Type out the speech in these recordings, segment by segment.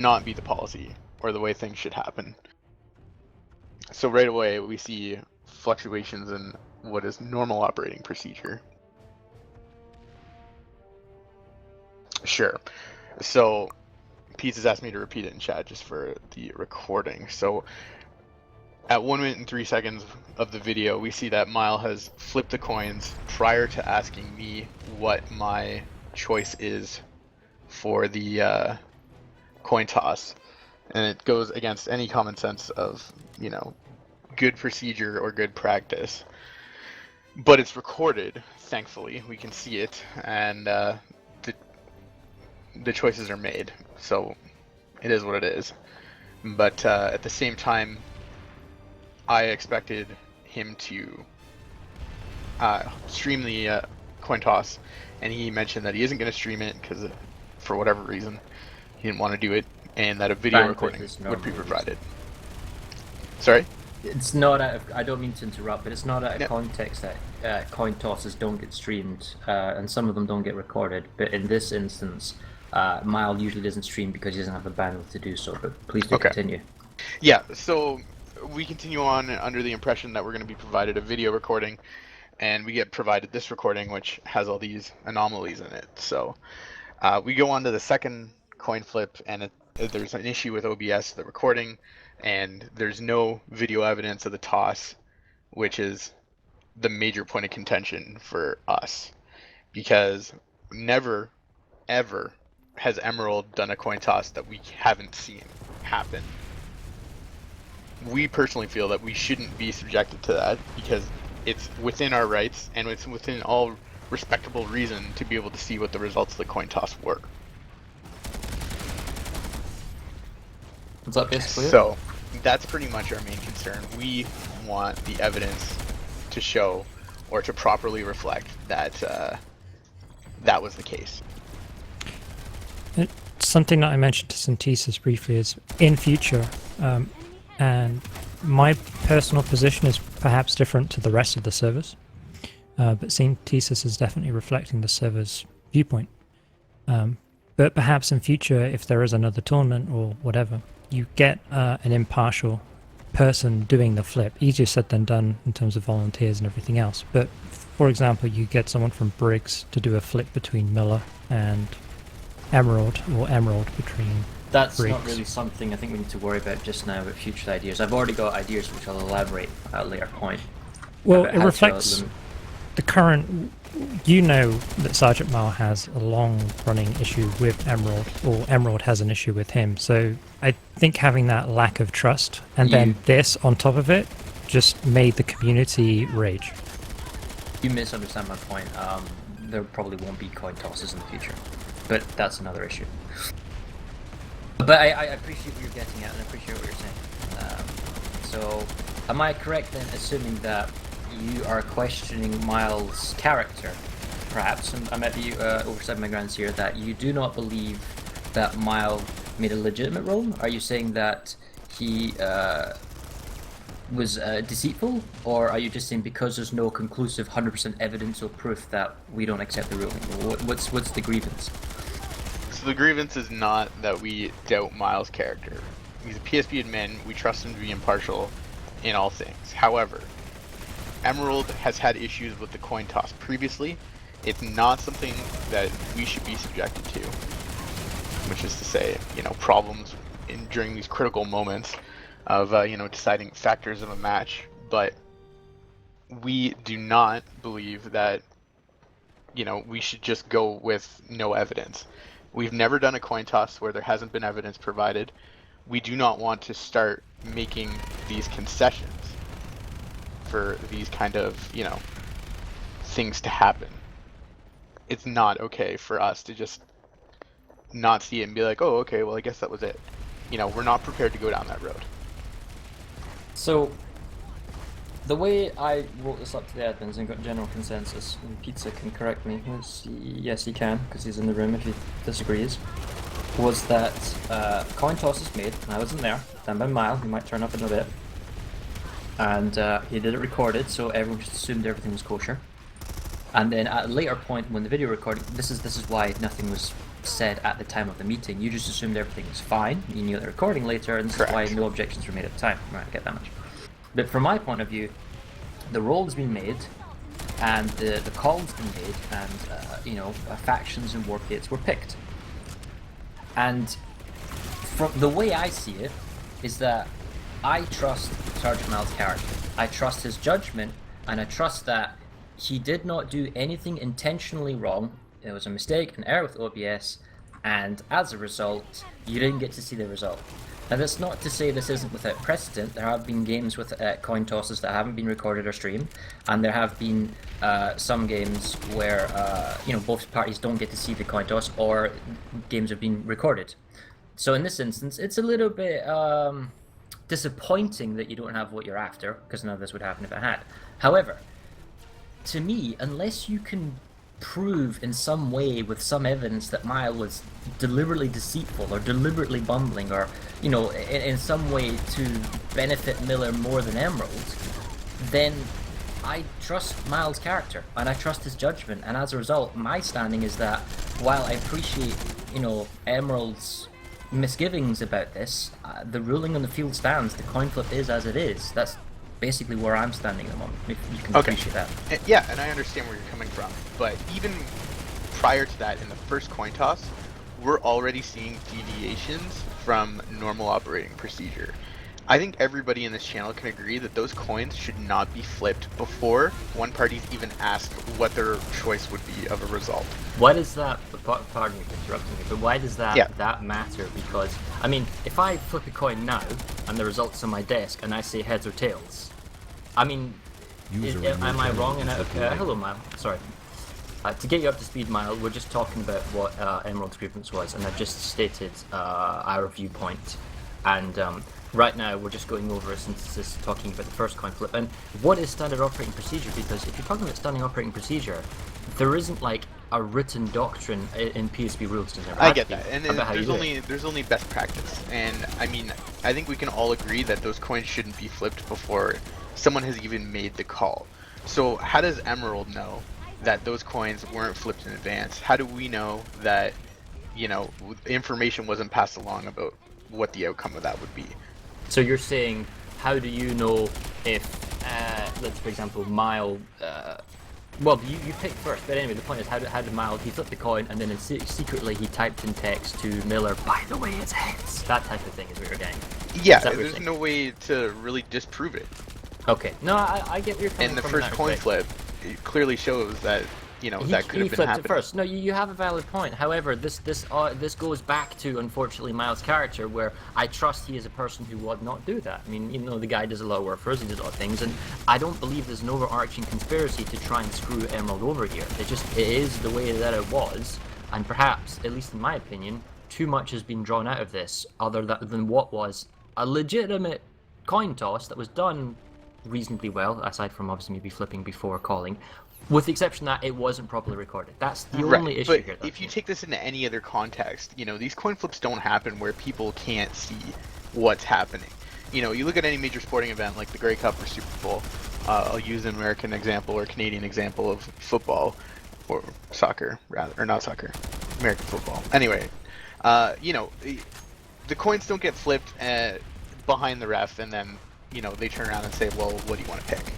not be the policy or the way things should happen. So right away we see fluctuations in what is normal operating procedure. Sure. So Pete asked me to repeat it in chat just for the recording. So at 1 minute and 3 seconds of the video, we see that Mile has flipped the coins prior to asking me what my choice is for the coin toss. And it goes against any common sense of, you know, good procedure or good practice. But it's recorded, thankfully. We can see it, and the choices are made. So it is what it is. But at the same time, I expected him to stream the coin toss, and he mentioned that he isn't going to stream it because, for whatever reason, he didn't want to do it, and that a video recording would be provided. Sorry? It's not out of, I don't mean to interrupt, but it's not out of context that coin tosses don't get streamed, and some of them don't get recorded. But in this instance, Mile usually doesn't stream because he doesn't have the bandwidth to do so. But please do continue. Yeah, so we continue on under the impression that we're going to be provided a video recording, and we get provided this recording, which has all these anomalies in it. So we go on to the second coin flip, and there's an issue with OBS, the recording, and there's no video evidence of the toss, which is the major point of contention for us, because never, ever has Emerald done a coin toss that we haven't seen happen. We personally feel that we shouldn't be subjected to that because it's within our rights and it's within all respectable reason to be able to see what the results of the coin toss were. Is that basically it? So that's pretty much our main concern. We want the evidence to show or to properly reflect that that was the case. Something that I mentioned to Synthesis briefly is in future, and my personal position is perhaps different to the rest of the servers, but Synthesis is definitely reflecting the server's viewpoint. But perhaps in future, if there is another tournament or whatever, you get an impartial person doing the flip. Easier said than done in terms of volunteers and everything else. But for example, you get someone from Briggs to do a flip between Miller and Emerald, or Emerald between That's Briggs. not really something I think we need to worry about just now with future ideas. I've already got ideas which I'll elaborate at a later point. Well, it reflects the current... You know that Sergeant Mile has a long-running issue with Emerald, or Emerald has an issue with him. So I think having that lack of trust, and then this on top of it, just made the community rage. You misunderstand my point. There probably won't be coin tosses in the future, but that's another issue. But I appreciate what you're getting at, and I appreciate what you're saying. So, am I correct in assuming that you are questioning Miles' character, perhaps, and I might be overstepping my grounds here, that you do not believe that Miles made a legitimate role? Are you saying that he was deceitful, or are you just saying because there's no conclusive 100% evidence or proof that we don't accept the ruling? What's the grievance? So the grievance is not that we doubt Miles' character. He's a PSP admin, we trust him to be impartial in all things. However, Emerald has had issues with the coin toss previously. It's not something that we should be subjected to, which is to say, you know, problems during these critical moments of, you know, deciding factors of a match. But we do not believe that, you know, we should just go with no evidence. We've never done a coin toss where there hasn't been evidence provided. We do not want to start making these concessions for these kind of, you know, things to happen. It's not okay for us to just not see it and be like, oh, okay, well, I guess that was it. You know, we're not prepared to go down that road. So, the way I wrote this up to the admins and got general consensus, and Pizza can correct me, yes he can, because he's in the room if he disagrees, was that coin toss is made, and I wasn't there, done by Mile, he might turn up in a bit, and he did it recorded, so everyone just assumed everything was kosher. And then at a later point, when the video recording, this is why nothing was said at the time of the meeting. You just assumed everything was fine. You knew the recording later, and this Correct. is why no objections were made at the time. Right, I get that much. But from my point of view, the role has been made, and the call's been made, and factions and war gates were picked. And from the way I see it, is that I trust Sergeant Miles' character. I trust his judgment, and I trust that he did not do anything intentionally wrong. It was a mistake, an error with OBS, and as a result, you didn't get to see the result. Now, that's not to say this isn't without precedent. There have been games with coin tosses that haven't been recorded or streamed, and there have been some games where both parties don't get to see the coin toss, or games have been recorded. So in this instance, it's a little bit disappointing that you don't have what you're after, because none of this would happen if it had. However, to me, unless you can prove in some way with some evidence that Mile was deliberately deceitful or deliberately bumbling, or in some way to benefit Miller more than Emerald, then I trust Miles' character and I trust his judgment, and as a result, my standing is that while I appreciate Emerald's misgivings about this, the ruling on the field stands. The coin flip is as it is. That's basically where I'm standing at the moment. If you can appreciate that. Yeah, and I understand where you're coming from, but even prior to that, in the first coin toss, we're already seeing deviations from normal operating procedure. I think everybody in this channel can agree that those coins should not be flipped before one party's even asked what their choice would be of a result. Why does that, pardon me for interrupting you, but why does that matter? Because, I mean, if I flip a coin now, and the result's on my desk, and I say heads or tails, I mean, am I wrong in that? Hello, Mile. Sorry. To get you up to speed, Mile, we're just talking about what Emerald's grievance was, and I've just stated our viewpoint. And right now, we're just going over a synthesis talking about the first coin flip. And what is standard operating procedure? Because if you're talking about standard operating procedure, there isn't like a written doctrine in PSP rules. I get that, and there's only best practice. And I mean, I think we can all agree that those coins shouldn't be flipped before someone has even made the call. So how does Emerald know that those coins weren't flipped in advance? How do we know that information wasn't passed along about what the outcome of that would be? So you're saying, how do you know if, let's for example, Mile, well, you picked first, but anyway, the point is, how did Mile, he flipped the coin, and then secretly he typed in text to Miller, by the way, it's heads. That type of thing is what you're getting. Yeah, there's no way to really disprove it. Okay, no, I get where you're coming from. And the first coin flip, it clearly shows that that could have been happening. First. No, you have a valid point. However, this goes back to, unfortunately, Miles' character, where I trust he is a person who would not do that. I mean, the guy does a lot of work for us, he does a lot of things, and I don't believe there's an overarching conspiracy to try and screw Emerald over here. It is the way that it was, and perhaps, at least in my opinion, too much has been drawn out of this, other than what was a legitimate coin toss that was done reasonably well, aside from obviously maybe flipping before calling, with the exception that it wasn't properly recorded. That's the only issue here. But if you take this into any other context, these coin flips don't happen where people can't see what's happening. You look at any major sporting event like the Grey Cup or Super Bowl. I'll use an American example or Canadian example of football, or soccer rather, or not soccer, American football. Anyway, the coins don't get flipped behind the ref, and then they turn around and say, well, what do you want to pick?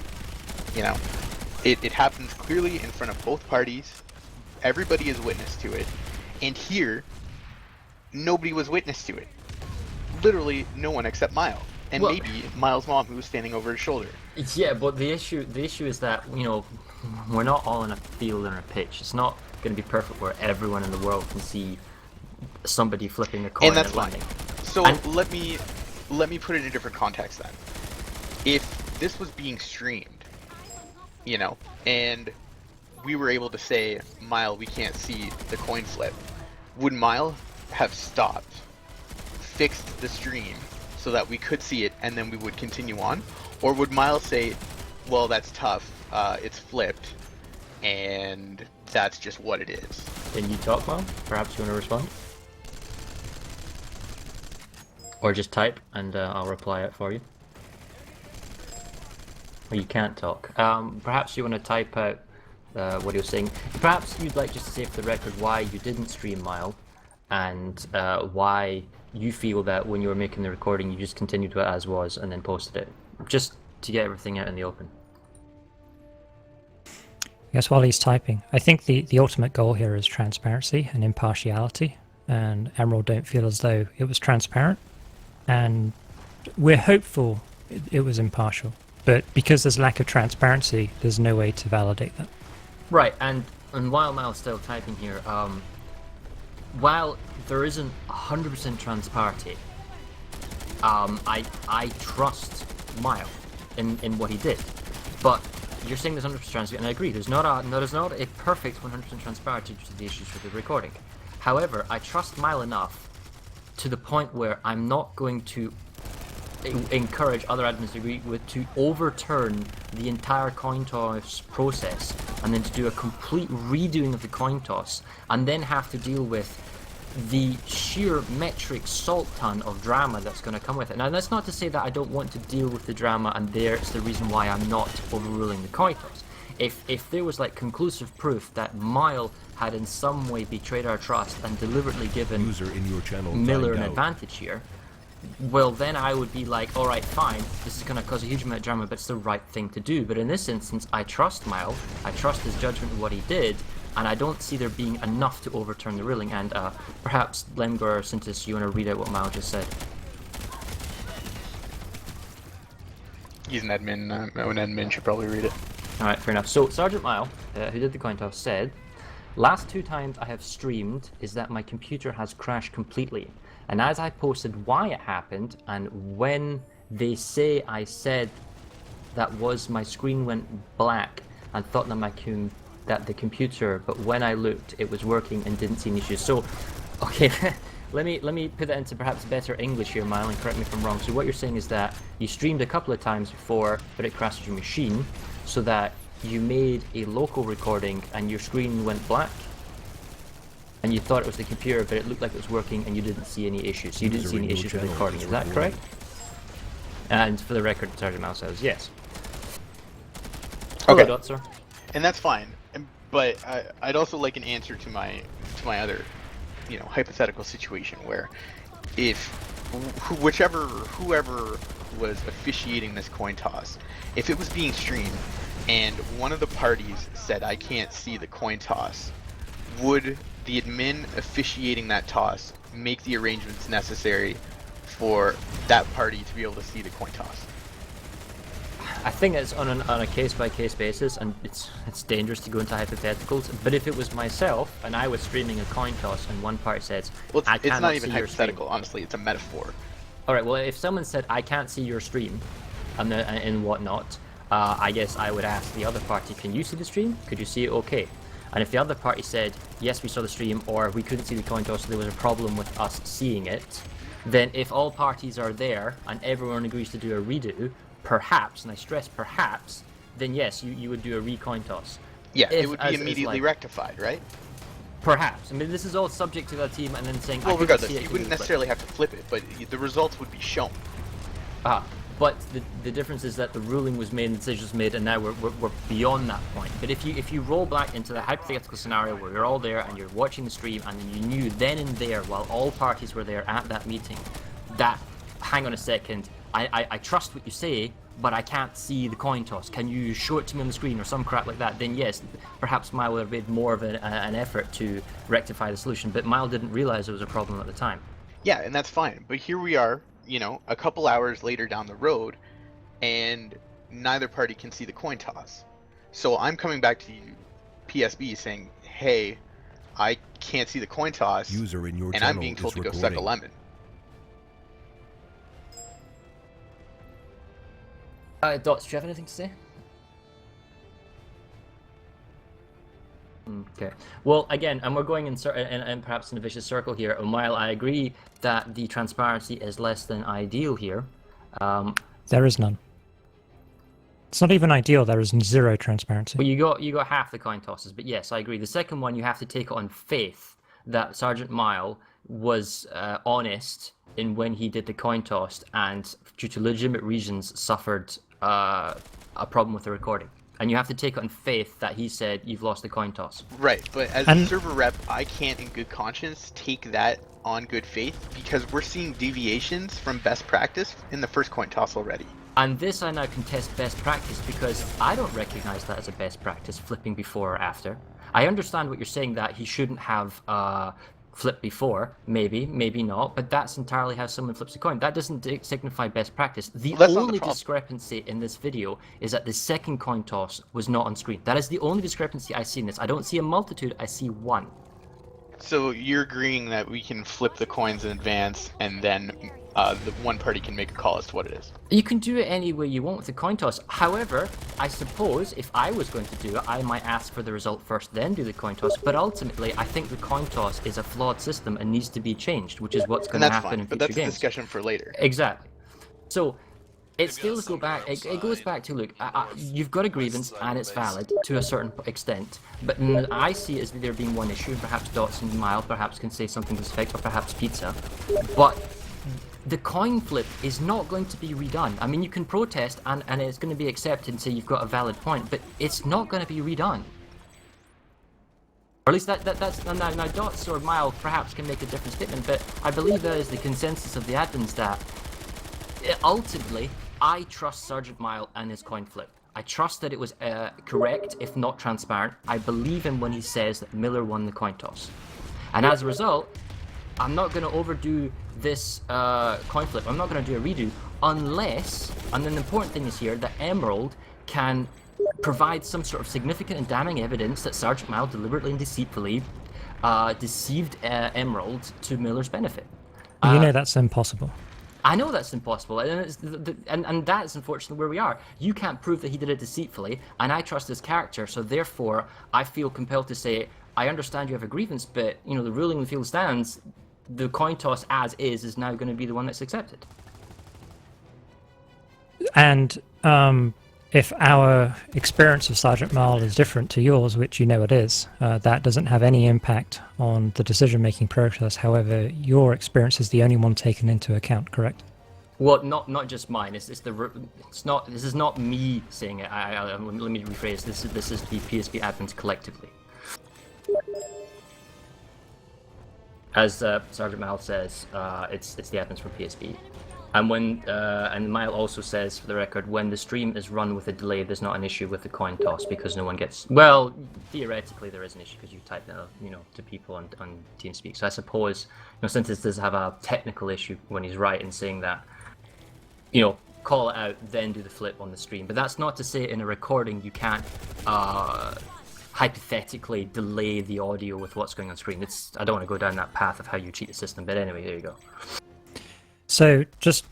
It happens clearly in front of both parties. Everybody is witness to it. And here, nobody was witness to it. Literally no one except Mile. And maybe Miles' mom, who was standing over his shoulder. Yeah, but the issue is that, we're not all in a field and a pitch. It's not going to be perfect where everyone in the world can see somebody flipping a coin and that's landing. So let me put it in a different context then. If this was being streamed, and we were able to say, Mile, we can't see the coin flip, would Mile have stopped, fixed the stream so that we could see it, and then we would continue on? Or would Mile say, well, that's tough, it's flipped, and that's just what it is? Can you talk, Mile? Perhaps you want to respond? Or just type, and I'll reply it for you. Well, you can't talk. Perhaps you want to type out what you're saying. Perhaps you'd like just to say for the record why you didn't stream Mile, and why you feel that when you were making the recording, you just continued it as was and then posted it, just to get everything out in the open. I guess while he's typing, I think the ultimate goal here is transparency and impartiality, and Emerald don't feel as though it was transparent, and we're hopeful it was impartial, but because there's lack of transparency, there's no way to validate that. Right, and while Miles still typing here, while there isn't 100% transparency, I trust Mile in what he did, but you're saying there's 100% transparency, and I agree. There's not a perfect 100% transparency to the issues with the recording. However, I trust Mile enough to the point where I'm not going to encourage other admins to agree with to overturn the entire coin toss process and then to do a complete redoing of the coin toss and then have to deal with the sheer metric salt ton of drama that's going to come with it. Now, that's not to say that I don't want to deal with the drama and there's the reason why I'm not overruling the coin toss. If there was like conclusive proof that Mile had in some way betrayed our trust and deliberately given Miller an advantage here, well, then I would be like, all right, fine, this is going to cause a huge amount of drama, but it's the right thing to do. But in this instance, I trust Mile, I trust his judgment of what he did, and I don't see there being enough to overturn the ruling. And perhaps Lemgor or Syntis, you want to read out what Mile just said? He's an admin. An admin should probably read it. Alright, fair enough. So, Sergeant Mile, who did the coin toss, said, "Last 2 times I have streamed is that my computer has crashed completely. And as I posted why it happened, and when they say I said that was my screen went black and thought that the computer, but when I looked, it was working and didn't see any issues." So, okay, let me put that into perhaps better English here, Mile, and correct me if I'm wrong. So what you're saying is that you streamed a couple of times before, but it crashed your machine, so that you made a local recording and your screen went black, and you thought it was the computer, but it looked like it was working and you didn't see any issues. So you didn't see any issues with the recording, is that correct? And for the record, Sergeant Mile says yes. Okay. Hello, sir. And that's fine. But I'd also like an answer to my other, hypothetical situation where if whoever was officiating this coin toss, if it was being streamed and one of the parties said, "I can't see the coin toss," would the admin officiating that toss make the arrangements necessary for that party to be able to see the coin toss? I think it's on a case-by-case basis, and it's dangerous to go into hypotheticals. But if it was myself and I was streaming a coin toss and one party says, well, "I it's cannot not even see your hypothetical. stream." Honestly, it's a metaphor. All right. Well, if someone said, "I can't see your stream," and whatnot, I guess I would ask the other party, "Can you see the stream? Could you see it okay?" And if the other party said, "Yes, we saw the stream," or "We couldn't see the coin toss, so there was a problem with us seeing it," then if all parties are there and everyone agrees to do a redo, perhaps, and I stress perhaps, then yes, you would do a recoin toss. Yeah, it would be immediately rectified, right? Perhaps. I mean, this is all subject to that team and then saying, well, regardless, you wouldn't necessarily have to flip it, but the results would be shown. But the difference is that the ruling was made and the decision was made, and now we're beyond that point. But if you roll back into the hypothetical scenario where you're all there and you're watching the stream and then you knew then and there, while all parties were there at that meeting, that, hang on a second, I trust what you say, but I can't see the coin toss. Can you show it to me on the screen or some crap like that? Then yes, perhaps Mile would have made more of an effort to rectify the solution, but Mile didn't realize there was a problem at the time. Yeah, and that's fine. But here we are, a couple hours later down the road, and neither party can see the coin toss. So I'm coming back to you, PSB, saying, "Hey, I can't see the coin toss, and I'm being told to go suck a lemon." Dots, do you have anything to say? Okay. Well, again, and we're going in perhaps in a vicious circle here. And while I agree that the transparency is less than ideal here, there is none. It's not even ideal. There is zero transparency. Well, you got half the coin tosses, but yes, I agree. The second one, you have to take it on faith that Sergeant Mile was honest in when he did the coin toss, and due to legitimate reasons suffered a problem with the recording. and you have to take it on faith that he said you've lost the coin toss. Right, but as a server rep, I can't in good conscience take that on good faith because we're seeing deviations from best practice in the first coin toss already. And this I now contest best practice because I don't recognize that as a best practice, flipping before or after. I understand what you're saying, that he shouldn't have flipped before, maybe not, but that's entirely how someone flips a coin. That doesn't signify best practice. The only discrepancy in this video is that the second coin toss was not on screen. That is the only discrepancy I see in this. I don't see a multitude, I see one. So you're agreeing that we can flip the coins in advance and then the one party can make a call as to what it is? You can do it any way you want with the coin toss. However, I suppose if I was going to do it, I might ask for the result first, then do the coin toss. But ultimately, I think the coin toss is a flawed system and needs to be changed, which is what's going to happen in future games. But that's a discussion for later. Exactly. So it still goes back. It goes back to, look, you've got a grievance and it's valid to a certain extent, but I see it as there being one issue. Perhaps Dots and Mile perhaps can say something to this effect, or perhaps Pizza, but the coin flip is not going to be redone. I mean, you can protest and it's going to be accepted and say you've got a valid point, but it's not going to be redone. Or at least that's now Dots or Mile perhaps can make a different statement, but I believe that is the consensus of the admins, that ultimately I trust Sergeant Mile and his coin flip. I trust that it was correct, if not transparent. I believe him when he says that Miller won the coin toss, and as a result, I'm not going to overdo this coin flip. I'm not going to do a redo unless, and then the important thing is here, that Emerald can provide some sort of significant and damning evidence that Sergeant Mile deliberately and deceitfully deceived Emerald to Miller's benefit. You know that's impossible. I know that's impossible, and that's unfortunately where we are. You can't prove that he did it deceitfully, and I trust his character, so therefore I feel compelled to say, I understand you have a grievance, but you know the ruling in the field stands. The coin toss as is now going to be the one that's accepted. And if our experience of Sergeant Mile is different to yours, which you know it is, that doesn't have any impact on the decision-making process. However, your experience is the only one taken into account, correct? Well, not just mine. This is not me saying it. Let me rephrase. This is the PSP admins collectively. As Sergeant Mile says, it's the admins from PSP. And when and Mile also says, for the record, when the stream is run with a delay, there's not an issue with the coin toss because no one gets. Well, theoretically there is an issue because you type that, to people on TeamSpeak. So I suppose, since this does have a technical issue when he's right in saying that, call it out, then do the flip on the stream. But that's not to say in a recording you can't hypothetically delay the audio with what's going on screen. I don't want to go down that path of how you cheat the system. But anyway, there you go. So just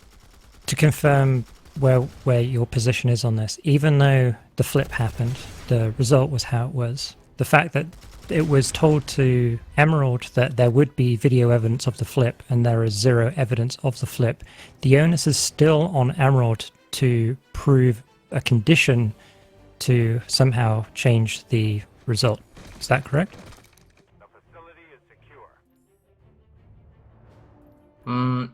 to confirm where your position is on this, even though the flip happened, the result was how it was, the fact that it was told to Emerald that there would be video evidence of the flip and there is zero evidence of the flip, the onus is still on Emerald to prove a condition to somehow change the result. Is that correct? The facility is secure.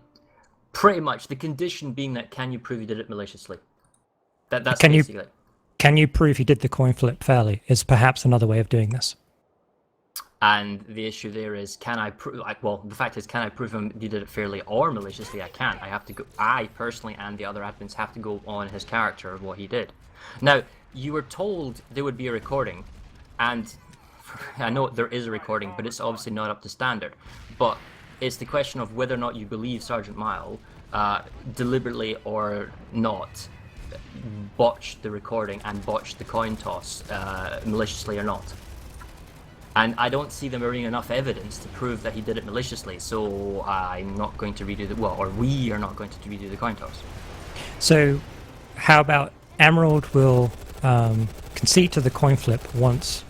Pretty much. The condition being that can you prove you did it maliciously? That's can basically it. Can you prove he did the coin flip fairly? Is perhaps another way of doing this. And the issue there is, can I prove? Well, the fact is, can I prove him he did it fairly or maliciously? I can't. I have to go. I personally and the other admins have to go on his character of what he did. Now, you were told there would be a recording, and I know there is a recording, but it's obviously not up to standard. But it's the question of whether or not you believe Sergeant Mile, deliberately or not, botched the recording and botched the coin toss, maliciously or not. And I don't see them bringing enough evidence to prove that he did it maliciously, so I'm not going to redo we are not going to redo the coin toss. So, how about Emerald will concede to the coin flip once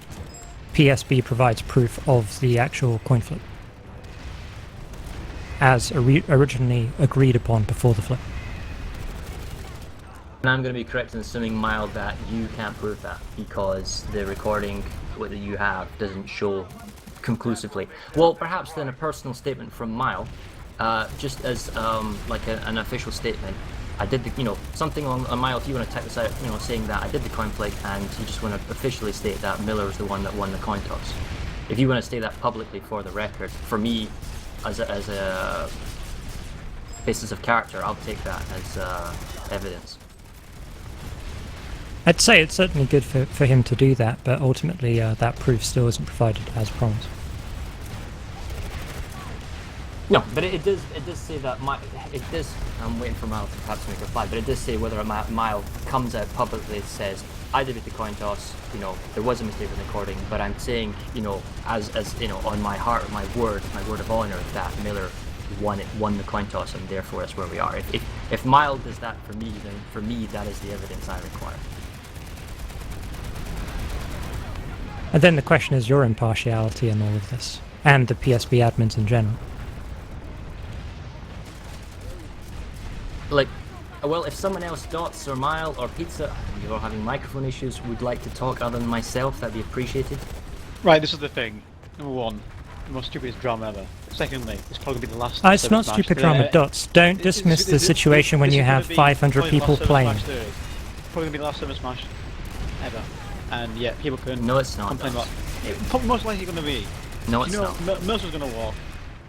PSB provides proof of the actual coin flip, as originally agreed upon before the flip. And I'm going to be correct in assuming, Mile, that you can't prove that because the recording that you have doesn't show conclusively. Well, perhaps then a personal statement from Mile, just as an official statement. I did the, something on Mile, if you want to type this out, saying that I did the coin flip, and you just want to officially state that Miller was the one that won the coin toss. If you want to state that publicly for the record, for me, as a basis of character, I'll take that as evidence. I'd say it's certainly good for him to do that, but ultimately that proof still isn't provided as promised. No, but it does say that I'm waiting for Mile to perhaps make a reply, but it does say whether Mile comes out publicly and says, I did the coin toss, there was a mistake in the recording, but I'm saying, as on my heart, my word of honor, that Miller won the coin toss, and therefore that's where we are. If Mile does that for me, then for me that is the evidence I require. And then the question is your impartiality in all of this, and the PSB admins in general. Well, if someone else, Dots or Mile or Pizza, you're all having microphone issues, would like to talk other than myself, that'd be appreciated. Right, this is the thing. Number one, the most stupidest drama ever. Secondly, it's probably going to be the last. It's not stupid drama, Dots. Don't dismiss the situation when you have 500 people playing. It's probably going to be the last Server Smash ever. And yeah, people can No, it's not. complain about it. Probably most likely going to be. No, it's not. Mills was going to walk.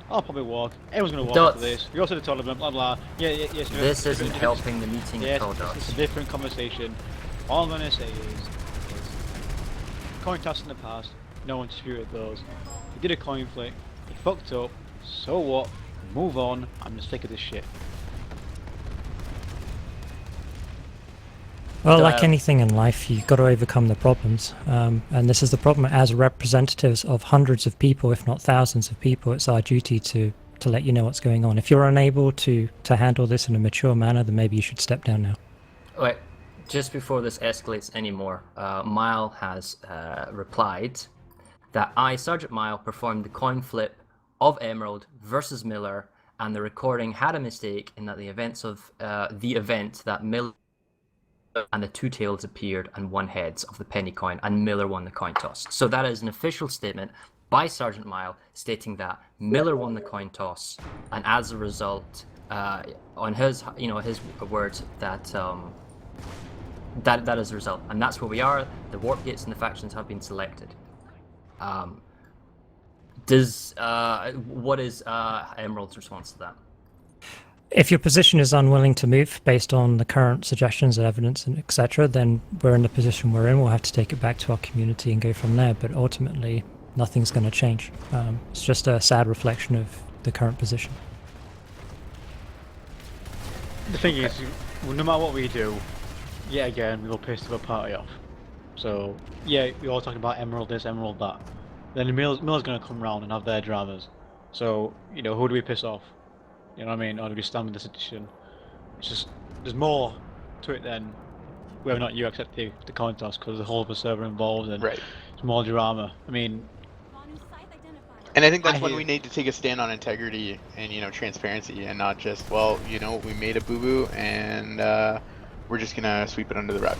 I'll probably walk. Everyone's going to walk Dots. after this. We also the tournament, blah blah. Yes. This isn't helping the meeting Yes, at all, it's Dots. a different conversation. All I'm going to say is coin toss in the past, no one disputed those. He did a coin flip, he fucked up, so what? Move on, I'm just sick of this shit. Well, like anything in life, you've got to overcome the problems. And this is the problem. As representatives of hundreds of people, if not thousands of people, it's our duty to let you know what's going on. If you're unable to handle this in a mature manner, then maybe you should step down now. Wait, just before this escalates anymore, Mile has replied that I, Sergeant Mile, performed the coin flip of Emerald versus Miller, and the recording had a mistake in that the event that Miller and the two tails appeared and one heads of the penny coin, and Miller won the coin toss. So that is an official statement by Sergeant Mile stating that Miller won the coin toss, and as a result, on his words, that is the result, and that's where we are. The warp gates and the factions have been selected. What is Emerald's response to that? If your position is unwilling to move based on the current suggestions and evidence and etc., then we're in the position we're in. We'll have to take it back to our community and go from there. But ultimately, nothing's going to change. It's just a sad reflection of the current position. The thing is, no matter what we do, yet again, we will piss the party off. So, yeah, we're all talking about Emerald this, Emerald that. Then Miller's going to come round and have their dramas. So, who do we piss off? You know what I mean? Or do we stand with this edition? It's just, there's more to it than whether or not you accept the coin toss, because there's a whole other server involved and Right. it's more drama. I mean, And I think that's when we need to take a stand on integrity and transparency, and not just we made a boo boo and we're just gonna sweep it under the rug.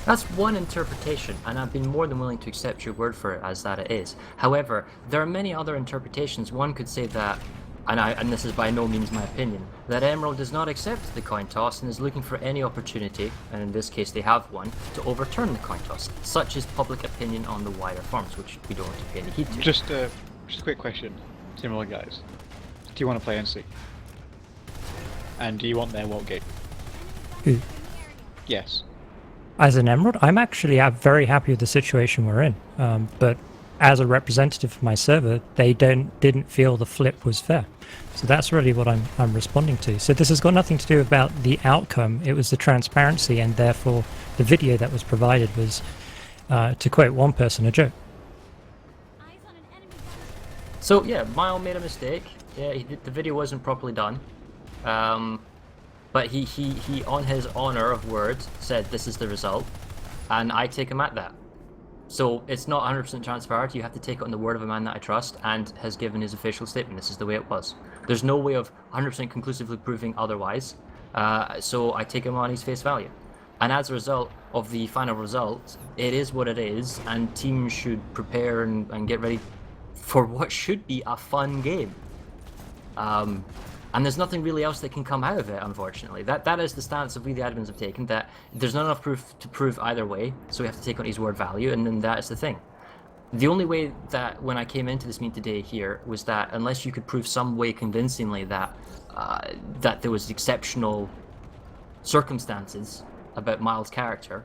That's one interpretation, and I've been more than willing to accept your word for it as that it is. However, there are many other interpretations. One could say that, and this is by no means my opinion, that Emerald does not accept the coin toss and is looking for any opportunity, and in this case they have one, to overturn the coin toss. Such is public opinion on the wider forums, which we don't want to pay any heed to. just a quick question, Timberland guys. Do you want to play NC? And do you want their warp gate? Who? Yes. As an Emerald, I'm actually very happy with the situation we're in. But as a representative of my server, they didn't feel the flip was fair. So that's really what I'm responding to. So this has got nothing to do about the outcome. It was the transparency, and therefore the video that was provided was, to quote one person, a joke. So yeah, Mile made a mistake. Yeah, the video wasn't properly done. But he on his honor of words said this is the result, and I take him at that. So it's not 100% transparent. You have to take it on the word of a man that I trust, and has given his official statement. This is the way it was. There's no way of 100% conclusively proving otherwise. So I take him on his face value. And as a result of the final result, it is what it is, and teams should prepare and get ready for what should be a fun game. And there's nothing really else that can come out of it, unfortunately. That is the stance that we, the admins, have taken, that there's not enough proof to prove either way, so we have to take on his word value, and then that is the thing. The only way that, when I came into this meeting today here, was that unless you could prove some way convincingly that that there was exceptional circumstances about Miles' character,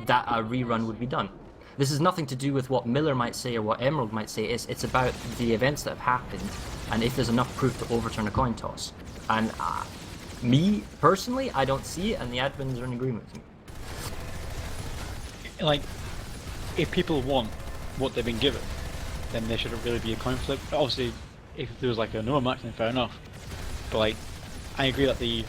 that a rerun would be done. This is nothing to do with what Miller might say or what Emerald might say. It's about the events that have happened, and if there's enough proof to overturn a coin toss. And me, personally, I don't see it, and the admins are in agreement with me. Like, if people want what they've been given, then there shouldn't really be a coin flip. Obviously, if there was like a no match, then fair enough. But like, I agree that the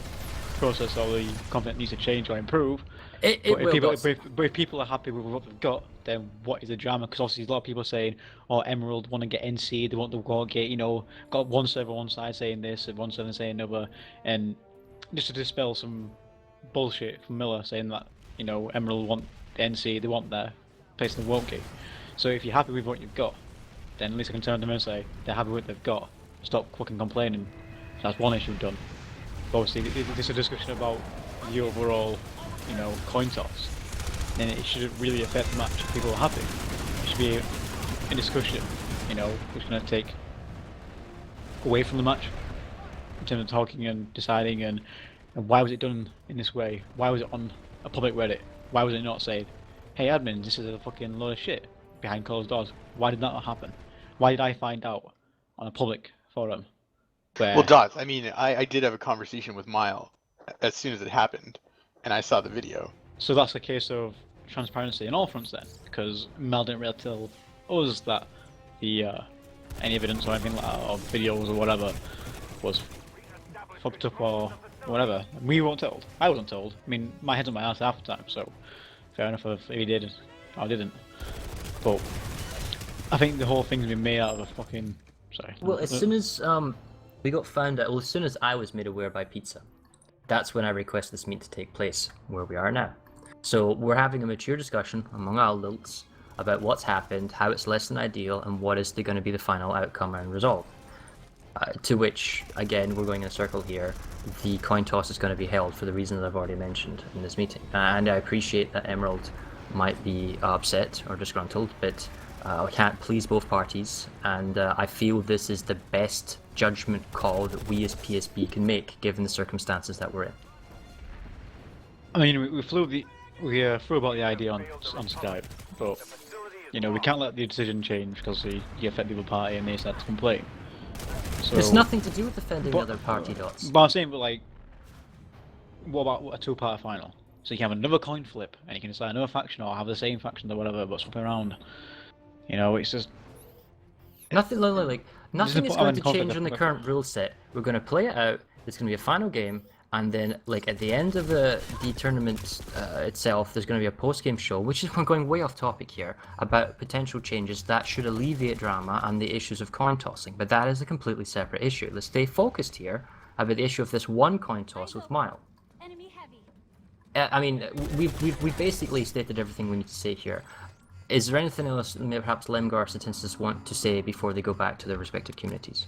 process or the content needs to change or improve. But if people are happy with what they've got, then what is the drama? Because obviously a lot of people are saying, "Oh, Emerald want to get NC, they want the CoinGate." You know, got one server on one side saying this and one server saying another, and just to dispel some bullshit from Miller saying that, you know, Emerald want NC, they want their place in the CoinGate. So if you're happy with what you've got, then at least I can turn to them and say they're happy with what they've got. Stop fucking complaining. That's one issue done. But obviously, there's a discussion about the overall, you know, coin toss. Then it shouldn't really affect the match if people are happy. It should be a discussion, you know, which is going to take away from the match in terms of talking and deciding and why was it done in this way? Why was it on a public Reddit? Why was it not saying, "Hey admins, this is a fucking load of shit behind closed doors"? Why did that not happen? Why did I find out on a public forum? Well, Dots, I mean, I did have a conversation with Mile as soon as it happened, and I saw the video. So that's a case of transparency on all fronts then, because Mel didn't really tell us that the any evidence or anything like that, or videos or whatever, was fucked up or whatever. We weren't told. I wasn't told. I mean, my head's on my ass half the time, so fair enough if he did or didn't. But I think the whole thing's been made out of a fucking... Sorry. Well, as soon as we got found out, well, as soon as I was made aware by Pizza, that's when I requested this meet to take place, where we are now. So we're having a mature discussion among our adults about what's happened, how it's less than ideal, and what is going to be the final outcome and result. To which, again, we're going in a circle here. The coin toss is going to be held for the reasons I've already mentioned in this meeting. And I appreciate that Emerald might be upset or disgruntled, but I can't please both parties, and I feel this is the best judgment call that we as PSB can make, given the circumstances that we're in. I mean, we flew about the idea on Skype, but you know, we can't let the decision change because you affect the other party and they start to complain. So, it's nothing to do with defending the other party, Dots. But I'm saying, but like, what about a two-party final? So you can have another coin flip, and you can decide another faction or have the same faction or whatever, but swap around. You know, it's just nothing like nothing is going to change on the current rule set. We're going to play it out. It's going to be a final game, and then like at the end of the tournament itself, there's going to be a post-game show, which is going way off topic here, about potential changes that should alleviate drama and the issues of coin tossing. But that is a completely separate issue. Let's stay focused here about the issue of this one coin toss with Mile. Enemy heavy. I mean, we've basically stated everything we need to say here. Is there anything else perhaps Lemgar or Statistis want to say before they go back to their respective communities?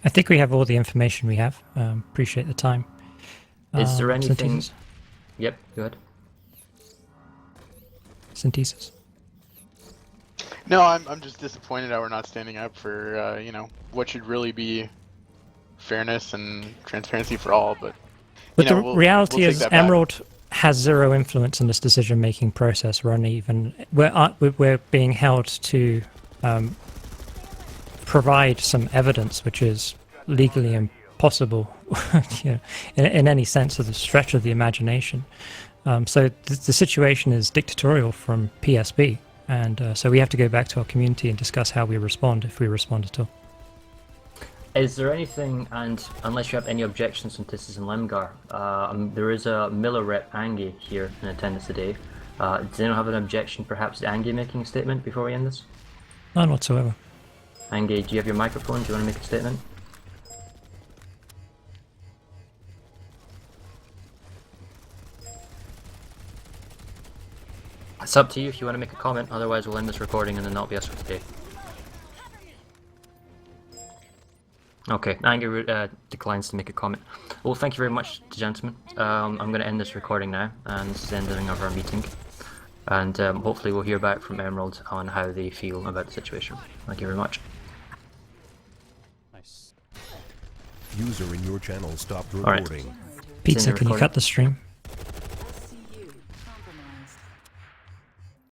I think we have all the information we have. Appreciate the time. Is there anything... Synthesis? Yep, go ahead. Synthesis. No, I'm just disappointed that we're not standing up for, you know, what should really be fairness and transparency for all, but... But the reality is Emerald has zero influence in this decision-making process. We're being held to provide some evidence, which is legally impossible, you know, in any sense of the stretch of the imagination. So the situation is dictatorial from PSB, and so we have to go back to our community and discuss how we respond, if we respond at all. Is there anything, and unless you have any objections on Tissus and Lemgar, there is a Miller rep, Angie, here in attendance today. Does anyone have an objection, perhaps, to Angie making a statement before we end this? None whatsoever. Angie, do you have your microphone? Do you want to make a statement? It's up to you if you want to make a comment, otherwise we'll end this recording and then that'll be us for today. Okay, Anger declines to make a comment. Well, thank you very much, gentlemen. I'm going to end this recording now, and this is the ending of our meeting. And hopefully we'll hear back from Emerald on how they feel about the situation. Thank you very much. Nice. User in your channel stopped right. recording. Pizza, Send the can you recording. cut the stream?